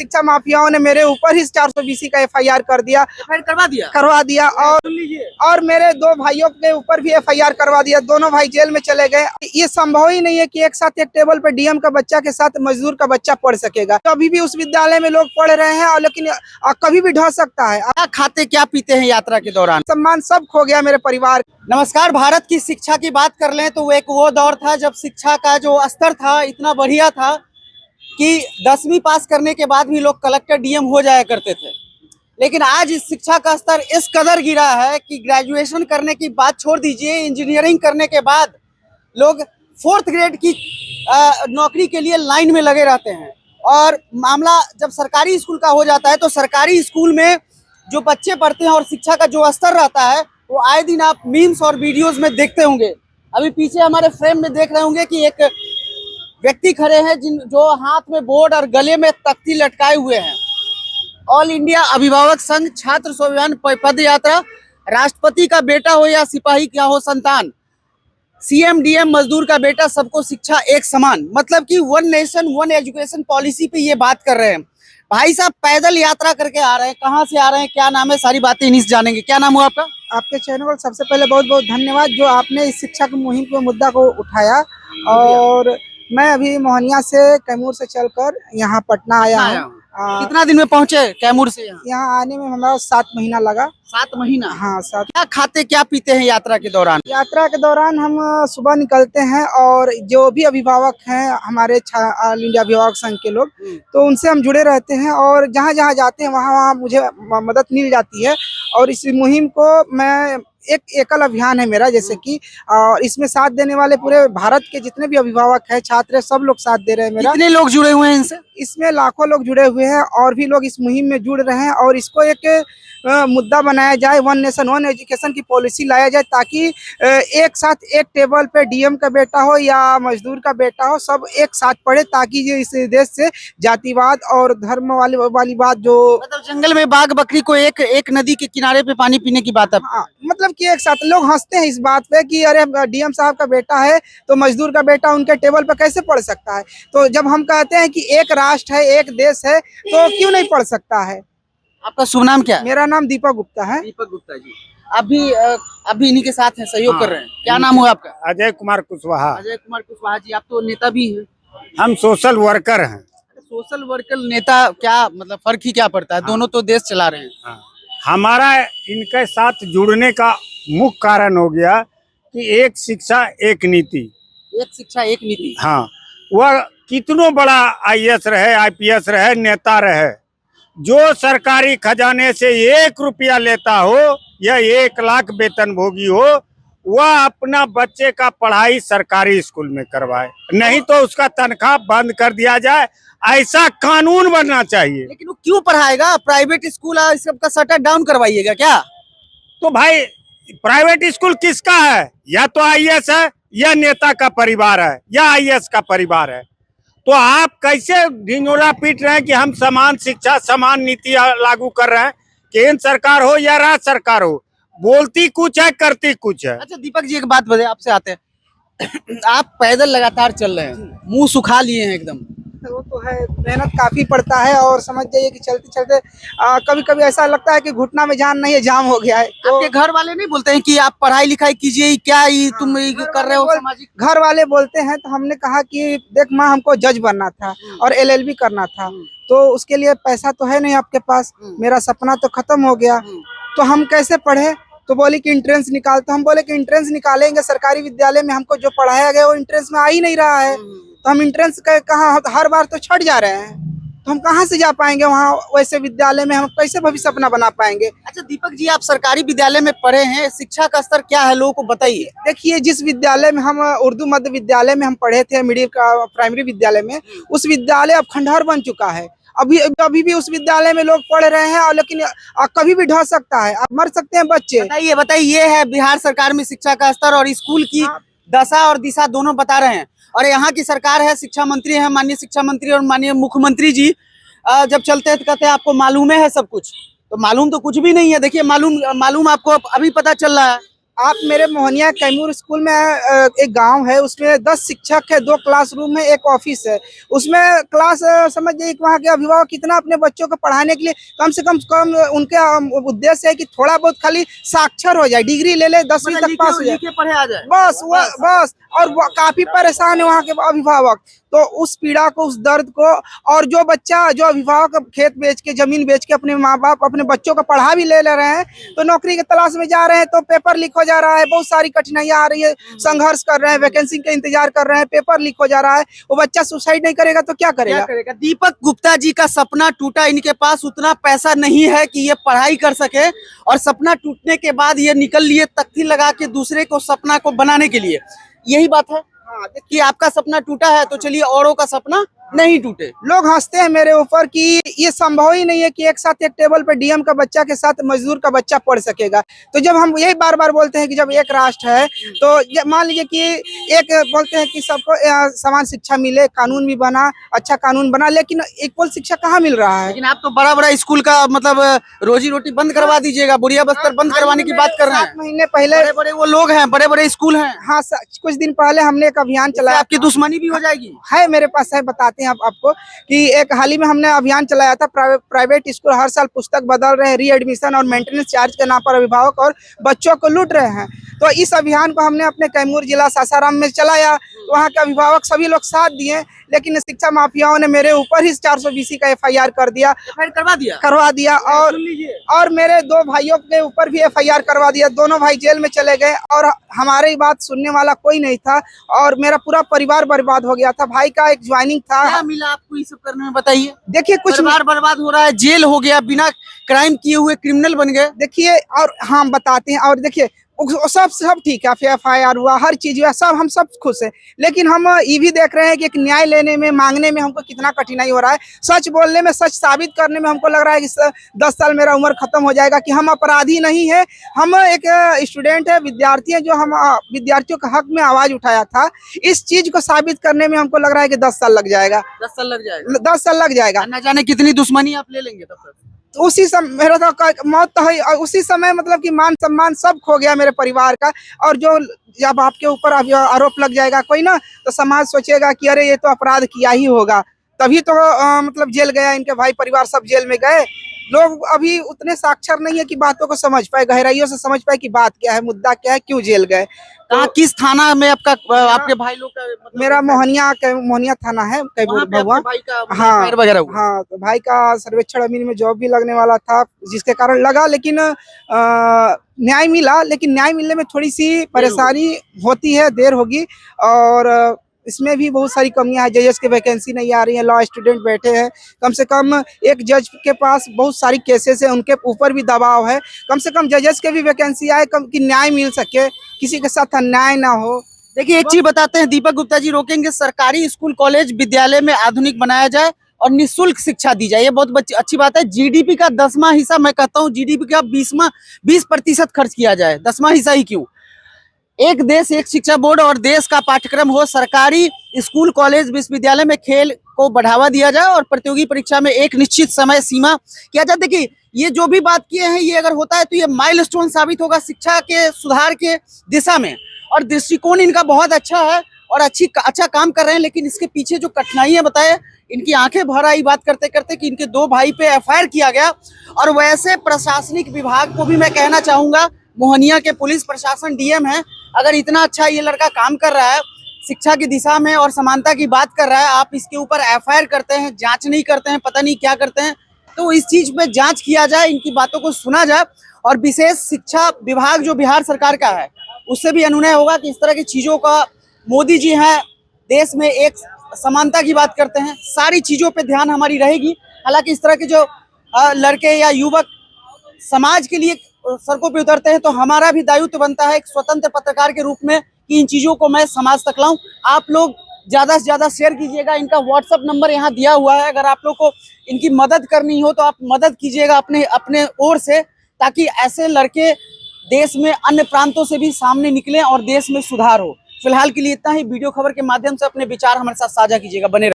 शिक्षा माफियाओं ने मेरे ऊपर ही 420 का FIR कर दिया, करवा दिया और मेरे 2 भाइयों के ऊपर भी FIR करवा दिया। दोनों भाई जेल में चले गए। ये संभव ही नहीं है कि एक साथ एक टेबल पे DM का बच्चा के साथ मजदूर का बच्चा पढ़ सकेगा। तो अभी भी उस विद्यालय में लोग पढ़ रहे हैं और लेकिन कभी भी ढह सकता है। क्या खाते क्या पीते हैं यात्रा के दौरान? सम्मान सब खो गया मेरे परिवार। नमस्कार। भारत की शिक्षा की बात कर लें तो वो दौर था जब शिक्षा का जो स्तर था इतना बढ़िया था कि 10वीं पास करने के बाद भी लोग कलेक्टर DM हो जाया करते थे। लेकिन आज इस शिक्षा का स्तर इस कदर गिरा है कि ग्रेजुएशन करने की बात छोड़ दीजिए, इंजीनियरिंग करने के बाद लोग 4th ग्रेड की नौकरी के लिए लाइन में लगे रहते हैं। और मामला जब सरकारी स्कूल का हो जाता है तो सरकारी स्कूल में जो बच्चे पढ़ते हैं और शिक्षा का जो स्तर रहता है वो आए दिन आप मीम्स और वीडियोस में देखते होंगे। अभी पीछे हमारे फ्रेम में देख रहे होंगे कि एक व्यक्ति खड़े हैं जो हाथ में बोर्ड और गले में तख्ती लटकाए हुए हैं। ऑल इंडिया अभिभावक संघ छात्र स्वाभिमान पद यात्रा, राष्ट्रपति का बेटा हो या सिपाही का हो संतान, CM DM मजदूर का बेटा, सबको शिक्षा एक समान, मतलब कि 1 नेशन 1 एजुकेशन पॉलिसी पे ये बात कर रहे हैं। भाई साहब पैदल यात्रा करके आ रहे हैं, कहाँ से आ रहे हैं, क्या नाम है, सारी बातें इन्हीं से जानेंगे। क्या नाम हुआ आपका? आपके चैनल को सबसे पहले बहुत बहुत धन्यवाद जो आपने इस शिक्षा की मुहिम के मुद्दा को उठाया। और मैं अभी मोहनिया से कैमूर से चलकर यहाँ पटना आया हूँ। कितना दिन में पहुँचे कैमूर से? यहाँ आने में हमारा 7 महीना लगा। 7 महीना? हाँ 7। क्या खाते क्या पीते हैं यात्रा के दौरान? यात्रा के दौरान हम सुबह निकलते हैं और जो भी अभिभावक हैं हमारे ऑल इंडिया अभिभावक संघ के लोग, तो उनसे हम जुड़े रहते हैं और जहाँ जहाँ जाते हैं वहाँ मुझे मदद मिल जाती है। और इस मुहिम को मैं एक एकल अभियान है मेरा, जैसे कि और इसमें साथ देने वाले पूरे भारत के जितने भी अभिभावक हैं, छात्र हैं, सब लोग साथ दे रहे हैं मेरा। कितने लोग जुड़े हुए हैं इनसे? इसमें लाखों लोग जुड़े हुए हैं और भी लोग इस मुहिम में जुड़ रहे हैं और इसको एक मुद्दा बनाया जाए, 1 नेशन 1 एजुकेशन की पॉलिसी लाया जाए ताकि एक साथ एक टेबल पे DM का बेटा हो या मजदूर का बेटा हो, सब एक साथ पढ़े ताकि ये इस देश से जातिवाद और धर्म वाली बात जो मतलब जंगल में बाघ बकरी को एक नदी के किनारे पे पानी पीने की बात है। मतलब कि एक साथ लोग हंसते हैं इस बात पे कि अरे DM साहब का बेटा है तो मजदूर का बेटा उनके टेबल पे कैसे पढ़ सकता है। तो जब हम कहते हैं कि एक राष्ट्र है, एक देश है, तो क्यों नहीं पढ़ सकता है। आपका शुभ नाम क्या है? मेरा नाम दीपक गुप्ता है। दीपक गुप्ता जी। अभी इन्हीं के साथ हैं, सहयोग कर रहे हैं। क्या नाम हुआ आपका? अजय कुमार कुशवाहा। अजय कुमार कुशवाहा जी। आप तो नेता भी हैं। हम सोशल वर्कर हैं। सोशल वर्कर नेता क्या मतलब फर्क ही क्या पड़ता है? दोनों तो देश चला रहे हैं। हमारा इनके साथ जुड़ने का मुख्य कारण हो गया कि एक शिक्षा एक नीति। एक शिक्षा एक नीति। हाँ, वह कितनों बड़ा IAS रहे, IPS रहे, नेता रहे, जो सरकारी खजाने से 1 रुपया लेता हो या 1 लाख वेतन भोगी हो, वह अपना बच्चे का पढ़ाई सरकारी स्कूल में करवाए, नहीं तो उसका तनख्वाह बंद कर दिया जाए। ऐसा कानून बनना चाहिए। लेकिन वो क्यों पढ़ाएगा? प्राइवेट स्कूल सबका शटर डाउन करवाइएगा क्या? तो भाई प्राइवेट स्कूल किसका है? या तो IAS है या नेता का परिवार है या IAS का परिवार है। तो आप कैसे ढिंढोरा पीट रहे हैं कि हम समान शिक्षा समान नीति लागू कर रहे हैं? केंद्र सरकार हो या राज्य सरकार हो, बोलती कुछ है करती कुछ है। अच्छा दीपक जी एक बात बताइए, आपसे आते हैं आप पैदल लगातार चल रहे हैं, मुंह सुखा लिए हैं एकदम। वो तो है, मेहनत काफी पड़ता है और समझ जाइए कि चलते चलते कभी कभी ऐसा लगता है कि घुटना में जान नहीं है, जाम हो गया है। तो आपके घर वाले नहीं बोलते हैं कि आप पढ़ाई लिखाई कीजिए, क्या तुम कर रहे हो सामाजिक? घर वाले बोलते हैं। तो हमने कहा कि देख माँ, हमको जज बनना था और LLB करना था, तो उसके लिए पैसा तो है नहीं आपके पास, मेरा सपना तो खत्म हो गया, तो हम कैसे पढ़े। तो बोली कि एंट्रेंस निकाल। तो हम बोले कि एंट्रेंस निकालेंगे, सरकारी विद्यालय में हमको जो पढ़ाया गया वो एंट्रेंस में आ ही नहीं रहा है, तो हम एंट्रेंस कहाँ, हर बार तो छट जा रहे हैं, तो हम कहाँ से जा पाएंगे वहाँ वैसे विद्यालय में, हम कैसे भविष्य अपना बना पाएंगे। अच्छा दीपक जी, आप सरकारी विद्यालय में पढ़े हैं, शिक्षा का स्तर क्या है लोगों को बताइए। देखिए, जिस विद्यालय में हम उर्दू मध्य विद्यालय में हम पढ़े थे, मिडिल का प्राइमरी विद्यालय में, उस विद्यालय अब खंडहर बन चुका है। अभी भी उस विद्यालय में लोग पढ़ रहे हैं और लेकिन कभी भी ढह सकता है, अब मर सकते हैं बच्चे। बताइए ये है बिहार सरकार में शिक्षा का स्तर और स्कूल की दशा और दिशा दोनों बता रहे हैं। और यहाँ की सरकार है, शिक्षा मंत्री है, माननीय शिक्षा मंत्री और माननीय मुख्यमंत्री जी जब चलते हैं तो कहते हैं आपको मालूम है सब कुछ, तो मालूम तो कुछ भी नहीं है। देखिए मालूम आपको अभी पता चल रहा है। आप मेरे मोहनिया कैमूर स्कूल में एक गांव है, उसमें 10 शिक्षक है, 2 क्लासरूम है, एक ऑफिस है। उसमें क्लास समझ जाइए कि वहाँ के अभिभावक कितना अपने बच्चों को पढ़ाने के लिए कम से कम उनके उद्देश्य है कि थोड़ा बहुत खाली साक्षर हो जाए, डिग्री ले ले, 10वीं तक पास हो जाए, पढ़े आ जाए, बस। और काफी परेशान है वहाँ के अभिभावक। तो उस पीड़ा को, उस दर्द को, और जो अभिभावक खेत बेच के, जमीन बेच के अपने माँ बाप अपने बच्चों को पढ़ा भी ले रहे हैं, तो नौकरी की तलाश में जा रहे हैं तो पेपर लीक हो जा रहा है, बहुत सारी कठिनाइयां आ रही है, संघर्ष कर रहे हैं, वैकेंसी का इंतजार कर रहे हैं, पेपर लीक हो जा रहा है। वो बच्चा सुसाइड नहीं करेगा तो क्या करेगा? दीपक गुप्ता जी का सपना टूटा, इनके पास उतना पैसा नहीं है कि ये पढ़ाई कर सके, और सपना टूटने के बाद ये निकल लिए तख्ती लगा के दूसरे को सपना को बनाने के लिए। यही बात है कि आपका सपना टूटा है तो चलिए औरों का सपना नहीं टूटे। लोग हंसते हैं मेरे ऊपर कि ये संभव ही नहीं है कि एक साथ एक टेबल पर डीएम का बच्चा के साथ मजदूर का बच्चा पढ़ सकेगा। तो जब हम यही बार बार बोलते हैं कि जब एक राष्ट्र है, तो मान लीजिए कि एक बोलते हैं कि सबको समान शिक्षा मिले, कानून भी बना, अच्छा कानून बना, लेकिन इक्वल शिक्षा कहाँ मिल रहा है? लेकिन आप तो बड़ा बड़ा स्कूल का मतलब रोजी रोटी बंद करवा दीजिएगा, बुढ़िया बस्तर बंद करवाने की बात कर रहे हैं। 7 महीने पहले बड़े बड़े वो लोग हैं, बड़े बड़े स्कूल हैं। हाँ, कुछ दिन पहले हमने एक अभियान चलाया। आपकी दुश्मनी भी हो जाएगी। है, मेरे पास है, बताते हैं आपको कि एक हाल ही में हमने अभियान चलाया था। प्राइवेट स्कूल हर साल पुस्तक बदल रहे हैं, री एडमिशन और मेंटेनेंस चार्ज के नाम पर अभिभावक और बच्चों को लूट रहे हैं। तो इस अभियान को हमने अपने कैमूर जिला सासाराम में चलाया। वहाँ के अभिभावक सभी लोग साथ दिए, लेकिन शिक्षा माफियाओं ने मेरे ऊपर ही 420 का FIR करवा दिया और मेरे 2 भाइयों के ऊपर भी FIR करवा दिया। दोनों भाई जेल में चले गए और हमारी बात सुनने वाला कोई नहीं था, और मेरा पूरा परिवार बर्बाद हो गया था। भाई का एक ज्वाइनिंग था। क्या मिला आपको ये सब करने में, बताइए। देखिए, कुछ परिवार बर्बाद हो रहा है, जेल हो गया, बिना क्राइम किए हुए क्रिमिनल बन गए। देखिए, और हम बताते हैं, और देखिए सब ठीक है, FIR हुआ, हर चीज हुआ, सब हम सब खुश हैं, लेकिन हम ये भी देख रहे हैं कि एक न्याय लेने में, मांगने में हमको कितना कठिनाई हो रहा है। सच बोलने में, सच साबित करने में हमको लग रहा है कि 10 साल मेरा उम्र खत्म हो जाएगा, कि हम अपराधी नहीं है, हम एक स्टूडेंट है, विद्यार्थी है, जो हम विद्यार्थियों के हक में आवाज उठाया था। इस चीज को साबित करने में हमको लग रहा है कि 10 साल लग जाएगा। 10 साल लग जाएगा। 10 साल लग जाएगा। न जाने कितनी दुश्मनी आप ले लेंगे तब तक। तो उसी समय मेरा तो मौत तो है, और उसी समय मतलब कि मान सम्मान सब खो गया मेरे परिवार का। और जो जब आपके ऊपर आरोप लग जाएगा कोई ना, तो समाज सोचेगा कि अरे ये तो अपराध किया ही होगा, तभी तो मतलब जेल गया। इनके भाई परिवार सब जेल में गए। लोग अभी उतने साक्षर नहीं है कि बातों को समझ पाए, गहराइयों से समझ पाए कि बात क्या है, मुद्दा क्या है, क्यों जेल गए। कहाँ, किस थाना में आपका आपके भाई लोग का मतलब? मेरा मोहनिया थाना है, भगवा। हाँ वगैरह हुआ। हाँ, तो भाई का सर्वेक्षण अमीन में जॉब भी लगने वाला था, जिसके कारण लगा, लेकिन न्याय मिला। लेकिन न्याय मिलने में थोड़ी सी परेशानी होती है, देर होगी, और इसमें भी बहुत सारी कमियां हैं। जजेस की वैकेंसी नहीं आ रही है, लॉ स्टूडेंट बैठे हैं। कम से कम एक जज के पास बहुत सारी केसेस है, उनके ऊपर भी दबाव है। कम से कम जजेस के भी वैकेंसी आए, कि न्याय मिल सके, किसी के साथ अन्याय ना हो। देखिए, एक चीज बताते हैं दीपक गुप्ता जी, रोकेंगे सरकारी स्कूल कॉलेज विद्यालय में आधुनिक बनाया जाए और निःशुल्क शिक्षा दी जाए। ये बहुत अच्छी बात है। GDP का 10वां हिस्सा, मैं कहता हूँ GDP का 20% खर्च किया जाए। 10वां हिस्सा ही क्यों? एक देश एक शिक्षा बोर्ड और देश का पाठ्यक्रम हो। सरकारी स्कूल कॉलेज विश्वविद्यालय में खेल को बढ़ावा दिया जाए और प्रतियोगी परीक्षा में एक निश्चित समय सीमा किया जाए। देखिए, ये जो भी बात किए हैं, ये अगर होता है तो ये माइलस्टोन साबित होगा शिक्षा के सुधार के दिशा में, और दृष्टिकोण इनका बहुत अच्छा है और अच्छा काम कर रहे हैं। लेकिन इसके पीछे जो कठिनाइयां बताए, इनकी आंखें भर आई बात करते करते कि इनके 2 भाई पे FIR किया गया। और वैसे प्रशासनिक विभाग को भी मैं कहना चाहूंगा, मोहनिया के पुलिस प्रशासन DM है, अगर इतना अच्छा ये लड़का काम कर रहा है शिक्षा की दिशा में और समानता की बात कर रहा है, आप इसके ऊपर FIR करते हैं, जांच नहीं करते हैं, पता नहीं क्या करते हैं। तो इस चीज पे जांच किया जाए, इनकी बातों को सुना जाए, और विशेष शिक्षा विभाग जो बिहार सरकार का है, उससे भी अनुनय होगा कि इस तरह की चीजों का, मोदी जी हैं देश में एक समानता की बात करते हैं, सारी चीजों पे ध्यान हमारी रहेगी। हालांकि इस तरह के जो लड़के या युवक समाज के लिए सड़कों पे उतरते हैं, तो हमारा भी दायित्व बनता है एक स्वतंत्र पत्रकार के रूप में कि इन चीजों को मैं समाज तक लाऊं। आप लोग ज्यादा से ज्यादा शेयर कीजिएगा। इनका WhatsApp नंबर यहाँ दिया हुआ है, अगर आप लोग को इनकी मदद करनी हो तो आप मदद कीजिएगा अपने ओर से, ताकि ऐसे लड़के देश में अन्य प्रांतों से भी सामने निकलें और देश में सुधार हो। फिलहाल के लिए इतना ही। वीडियो खबर के माध्यम से अपने विचार हमारे साथ साझा कीजिएगा। बने